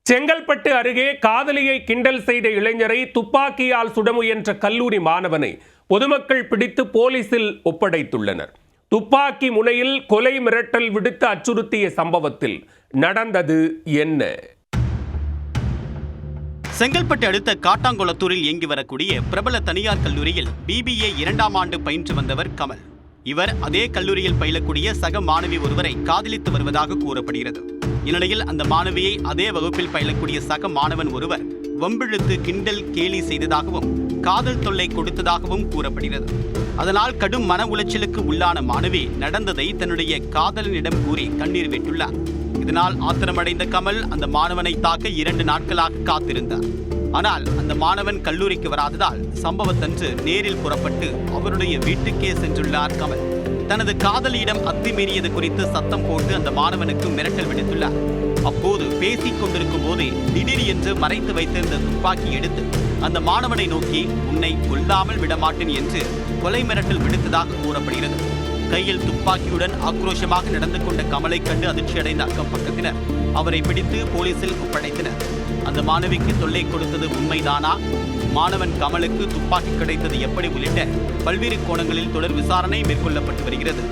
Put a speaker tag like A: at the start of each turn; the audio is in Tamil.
A: செங்கல்பட்டு அருகே காதலியை கிண்டல் செய்த இளைஞரை துப்பாக்கியால் சுட முயன்ற கல்லூரி மாணவனை பொதுமக்கள் பிடித்து போலீசில் ஒப்படைத்துள்ளனர். துப்பாக்கி முனையில் கொலை மிரட்டல் விடுத்து அச்சுறுத்திய சம்பவத்தில் நடந்தது என்ன?
B: செங்கல்பட்டு அடுத்த காட்டாங்குளத்தூரில் இயங்கி வரக்கூடிய பிரபல தனியார் கல்லூரியில் BBA 2ஆம் ஆண்டு பயின்று வந்தவர் கமல். இவர் அதே கல்லூரியில் பயிலக்கூடிய சக மாணவி ஒருவரை காதலித்து வருவதாக கூறப்படுகிறது. இந்நிலையில் அந்த மாணவியை அதே வகுப்பில் பயிலக்கூடிய சக மாணவன் ஒருவர் வம்பிழுத்து கிண்டல் கேலி செய்ததாகவும் காதல் தொல்லை கொடுத்ததாகவும் கூறப்படுகிறது. அதனால் கடும் மன உளைச்சலுக்கு உள்ளான மாணவி நடந்ததை தன்னுடைய காதலனிடம் கூறி கண்ணீர் விட்டுள்ளார். இதனால் ஆத்திரமடைந்த கமல் அந்த மாணவனை தாக்க 2 நாட்களாக காத்திருந்தார். ஆனால் அந்த மாணவன் கல்லூரிக்கு வராததால் சம்பவத்தன்று நேரில் புறப்பட்டு அவருடைய வீட்டுக்கே சென்றுள்ளார் கமல். தனது காதலியிடம் அத்துமீறியது குறித்து சத்தம் போட்டு அந்த மாணவனுக்கு மிரட்டல் விடுத்துள்ளார். அப்போது பேசிக் கொண்டிருக்கும் போதே திடீர் என்று மறைத்து வைத்திருந்த துப்பாக்கி எடுத்து அந்த மாணவனை நோக்கி உன்னை கொல்லாமல் விடமாட்டேன் என்று கொலை மிரட்டல் விடுத்ததாக கூறப்படுகிறது. கையில் துப்பாக்கியுடன் ஆக்ரோஷமாக நடந்து கொண்ட கமலை கண்டு அதிர்ச்சியடைந்த அக்கம் பக்கத்தினர் அவரை பிடித்து போலீசில் ஒப்படைத்தனர். அந்த மாணவிக்கு தொல்லை கொடுத்தது உண்மைதானா, மாணவன் கமலுக்கு துப்பாக்கி கிடைத்தது எப்படி உள்ளிட்ட பல்வேறு கோணங்களில் தொடர் விசாரணை மேற்கொள்ளப்பட்டு வருகிறது.